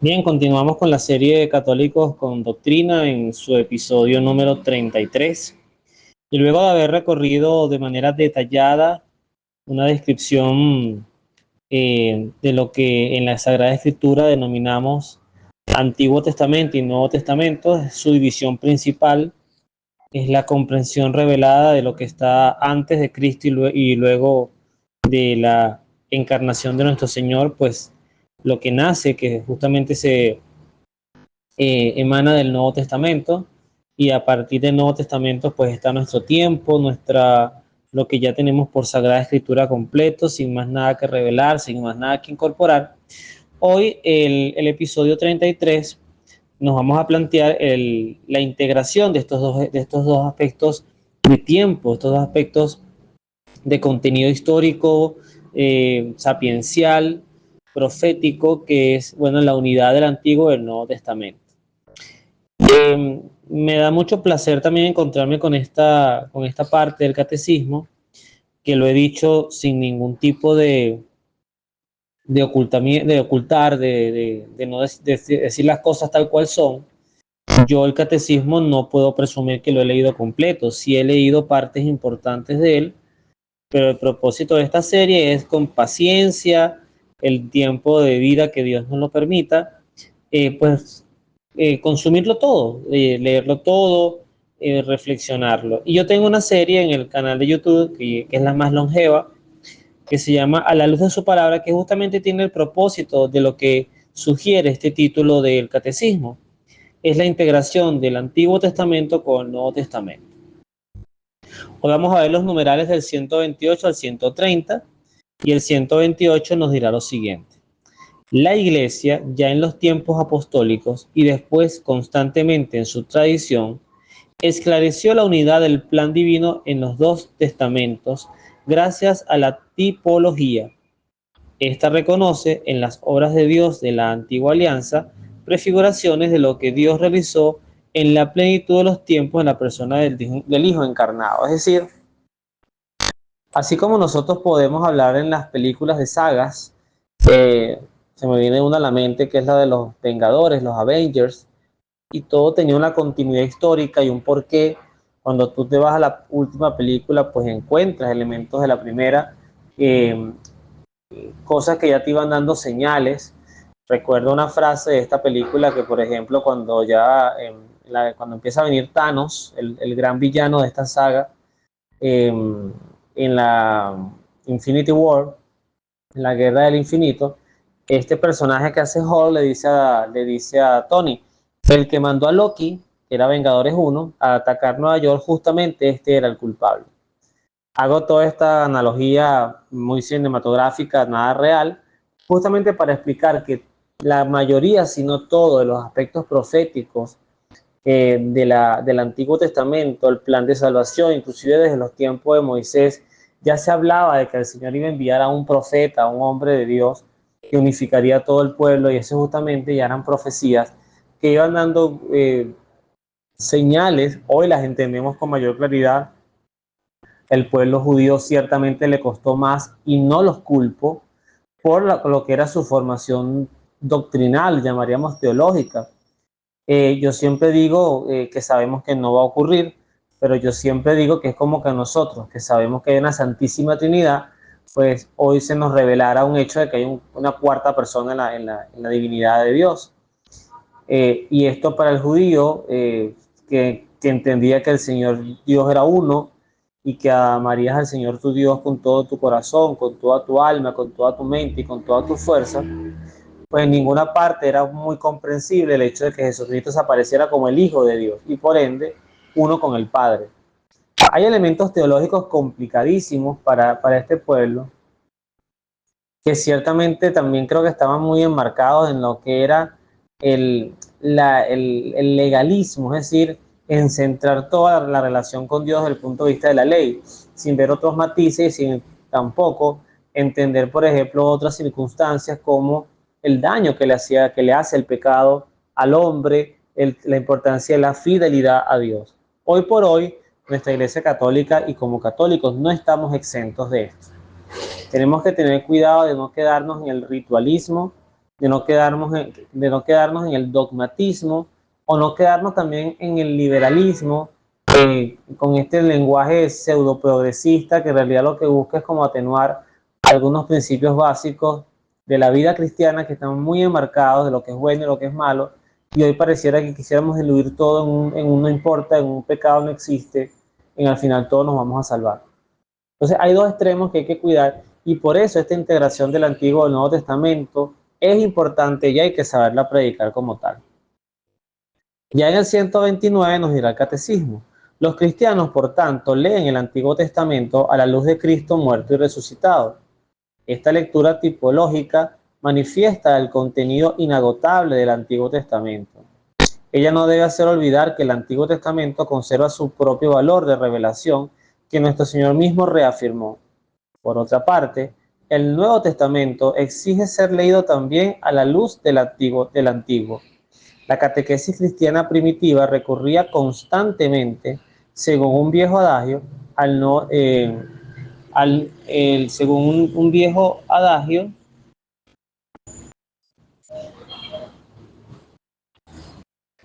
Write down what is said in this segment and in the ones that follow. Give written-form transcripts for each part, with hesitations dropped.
Bien, continuamos con la serie de Católicos con Doctrina en su episodio número 33. Y luego de haber recorrido de manera detallada una descripción de lo que en la Sagrada Escritura denominamos Antiguo Testamento y Nuevo Testamento, su división principal es la comprensión revelada de lo que está antes de Cristo y luego de la encarnación de nuestro Señor, pues lo que nace, que justamente se emana del Nuevo Testamento, y a partir del Nuevo Testamento pues está nuestro tiempo, lo que ya tenemos por Sagrada Escritura completo, sin más nada que revelar, sin más nada que incorporar. Hoy el episodio 33 nos vamos a plantear la integración de estos dos aspectos de tiempo, estos dos aspectos de contenido histórico, sapiencial, profético, que es, bueno, la unidad del Antiguo y del Nuevo Testamento. Me da mucho placer también encontrarme con esta parte del catecismo, que lo he dicho sin ningún tipo de ocultar, de no decir las cosas tal cual son. Yo el catecismo no puedo presumir que lo he leído completo, sí he leído partes importantes de él, pero el propósito de esta serie es con paciencia, el tiempo de vida que Dios nos lo permita, pues consumirlo todo, leerlo todo, reflexionarlo. Y yo tengo una serie en el canal de YouTube que es la más longeva, que se llama A la luz de su palabra, que justamente tiene el propósito de lo que sugiere este título del catecismo. Es la integración del Antiguo Testamento con el Nuevo Testamento. Hoy vamos a ver los numerales del 128 al 130 y el 128 nos dirá lo siguiente. La Iglesia, ya en los tiempos apostólicos y después constantemente en su tradición, esclareció la unidad del plan divino en los dos testamentos gracias a la tipología. Esta reconoce en las obras de Dios de la antigua alianza prefiguraciones de lo que Dios realizó en la plenitud de los tiempos en la persona del Hijo encarnado. Es decir, así como nosotros podemos hablar en las películas de sagas, se me viene una a la mente que es la de los Vengadores, los Avengers, y todo tenía una continuidad histórica y un porqué. Cuando tú te vas a la última película, pues encuentras elementos de la primera, eh, cosas que ya te iban dando señales. Recuerdo una frase de esta película que, por ejemplo, cuando empieza a venir Thanos, el gran villano de esta saga, eh, en la Infinity War, en la Guerra del Infinito, este personaje que hace Hulk le dice a Tony, el que mandó a Loki, que era Vengadores 1, a atacar Nueva York, justamente este era el culpable. Hago toda esta analogía muy cinematográfica, nada real, justamente para explicar que la mayoría, si no todo, de los aspectos proféticos del Antiguo Testamento, el plan de salvación, inclusive desde los tiempos de Moisés, ya se hablaba de que el Señor iba a enviar a un profeta, a un hombre de Dios, que unificaría todo el pueblo, y eso justamente ya eran profecías que iban dando señales. Hoy las entendemos con mayor claridad. El pueblo judío ciertamente le costó más y no los culpo por lo que era su formación doctrinal, llamaríamos teológica. Yo siempre digo que sabemos que no va a ocurrir, pero yo siempre digo que es como que nosotros, que sabemos que hay una Santísima Trinidad, pues hoy se nos revelará un hecho de que hay una cuarta persona en la divinidad de Dios. Y esto para el judío, que entendía que el Señor Dios era uno y que amarías al Señor tu Dios con todo tu corazón, con toda tu alma, con toda tu mente y con toda tu fuerza, pues en ninguna parte era muy comprensible el hecho de que Jesucristo se apareciera como el Hijo de Dios y por ende uno con el Padre. Hay elementos teológicos complicadísimos para este pueblo que ciertamente también creo que estaban muy enmarcados en lo que era el legalismo, es decir, en centrar toda la relación con Dios desde el punto de vista de la ley, sin ver otros matices y sin tampoco entender, por ejemplo, otras circunstancias como el daño que le hace el pecado al hombre, la importancia de la fidelidad a Dios. Hoy por hoy, nuestra Iglesia Católica y como católicos no estamos exentos de esto. Tenemos que tener cuidado de no quedarnos en el ritualismo, de no quedarnos en el dogmatismo o no quedarnos también en el liberalismo, con este lenguaje pseudo progresista que en realidad lo que busca es como atenuar algunos principios básicos de la vida cristiana que están muy enmarcados de lo que es bueno y lo que es malo, y hoy pareciera que quisiéramos diluir todo en un no importa, en un pecado no existe, en al final todos nos vamos a salvar. Entonces hay dos extremos que hay que cuidar, y por eso esta integración del Antiguo y del Nuevo Testamento es importante y hay que saberla predicar como tal. Ya en el 129 nos dirá el Catecismo: los cristianos, por tanto, leen el Antiguo Testamento a la luz de Cristo muerto y resucitado. Esta lectura tipológica manifiesta el contenido inagotable del Antiguo Testamento. Ella no debe hacer olvidar que el Antiguo Testamento conserva su propio valor de revelación, que nuestro Señor mismo reafirmó. Por otra parte, el Nuevo Testamento exige ser leído también a la luz del Antiguo. La catequesis cristiana primitiva recurría constantemente, según un viejo adagio, según un viejo adagio,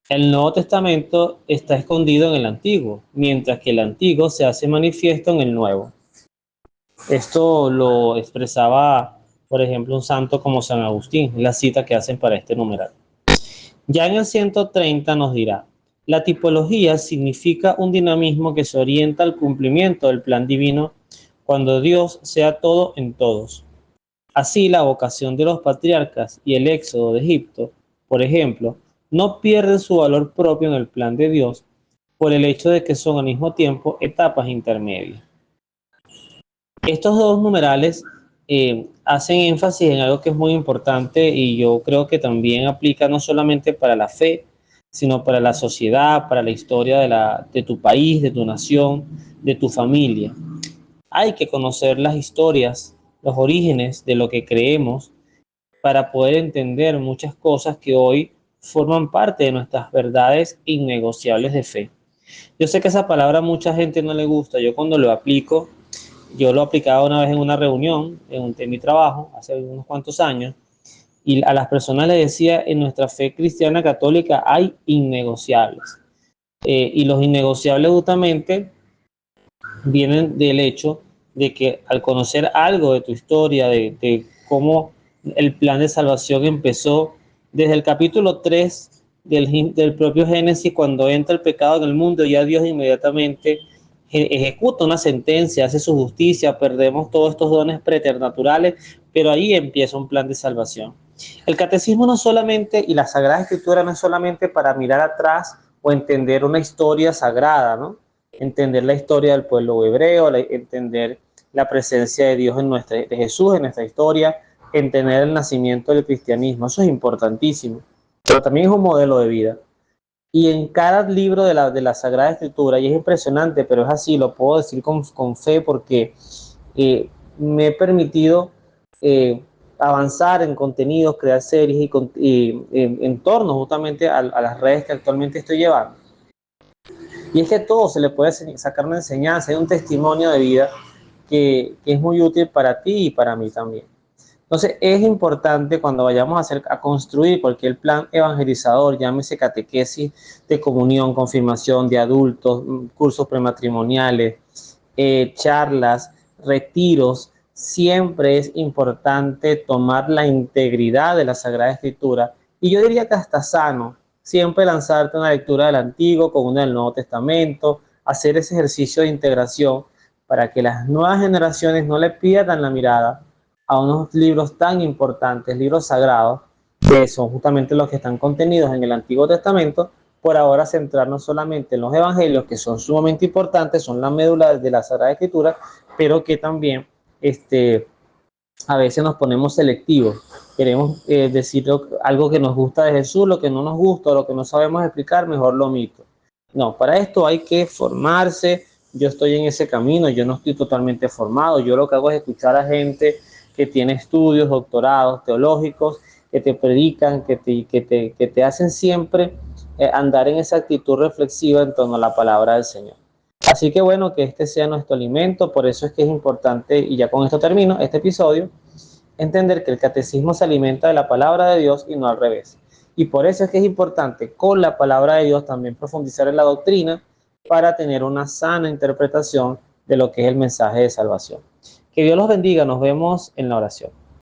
el Nuevo Testamento está escondido en el Antiguo, mientras que el Antiguo se hace manifiesto en el Nuevo. Esto lo expresaba, por ejemplo, un santo como San Agustín, la cita que hacen para este numeral. Ya en el 130 nos dirá: la tipología significa un dinamismo que se orienta al cumplimiento del plan divino cuando Dios sea todo en todos. Así, la vocación de los patriarcas y el éxodo de Egipto, por ejemplo, no pierden su valor propio en el plan de Dios por el hecho de que son al mismo tiempo etapas intermedias. Estos dos numerales hacen énfasis en algo que es muy importante y yo creo que también aplica no solamente para la fe, sino para la sociedad, para la historia de tu país, de tu nación, de tu familia. Hay que conocer las historias, los orígenes de lo que creemos para poder entender muchas cosas que hoy forman parte de nuestras verdades innegociables de fe. Yo sé que esa palabra a mucha gente no le gusta. Yo cuando lo aplico, yo lo aplicaba una vez en una reunión en mi trabajo, hace unos cuantos años, y a las personas les decía: en nuestra fe cristiana católica hay innegociables. Y los innegociables justamente vienen del hecho de que al conocer algo de tu historia, de cómo el plan de salvación empezó desde el capítulo 3 del propio Génesis, cuando entra el pecado en el mundo, ya Dios inmediatamente ejecuta una sentencia, hace su justicia, perdemos todos estos dones preternaturales, pero ahí empieza un plan de salvación. El catecismo no solamente, y la Sagrada Escritura no es solamente para mirar atrás o entender una historia sagrada, ¿no? Entender la historia del pueblo hebreo, entender la presencia de Dios de Jesús en nuestra historia, entender el nacimiento del cristianismo. Eso es importantísimo, pero también es un modelo de vida. Y en cada libro de la Sagrada Escritura, y es impresionante, pero es así, lo puedo decir con fe porque me he permitido avanzar en contenidos, crear series y en torno justamente a las redes que actualmente estoy llevando. Y es que a todo se le puede sacar una enseñanza, hay un testimonio de vida que es muy útil para ti y para mí también. Entonces es importante cuando vayamos a construir cualquier plan evangelizador, llámese catequesis de comunión, confirmación de adultos, cursos prematrimoniales, charlas, retiros, siempre es importante tomar la integridad de la Sagrada Escritura, y yo diría que hasta sano, siempre lanzarte una lectura del Antiguo con una del Nuevo Testamento, hacer ese ejercicio de integración para que las nuevas generaciones no le pierdan la mirada a unos libros tan importantes, libros sagrados, que son justamente los que están contenidos en el Antiguo Testamento. Por ahora centrarnos solamente en los evangelios, que son sumamente importantes, son la médula de la Sagrada Escritura, pero que también a veces nos ponemos selectivos. Queremos decir algo que nos gusta de Jesús, lo que no nos gusta, lo que no sabemos explicar, mejor lo omito. No, para esto hay que formarse. Yo estoy en ese camino, yo no estoy totalmente formado. Yo lo que hago es escuchar a gente que tiene estudios, doctorados teológicos, que te predican, que te hacen siempre andar en esa actitud reflexiva en torno a la palabra del Señor. Así que bueno, que este sea nuestro alimento. Por eso es que es importante, y ya con esto termino este episodio, entender que el catecismo se alimenta de la palabra de Dios y no al revés. Y por eso es que es importante con la palabra de Dios también profundizar en la doctrina para tener una sana interpretación de lo que es el mensaje de salvación. Que Dios los bendiga, nos vemos en la oración.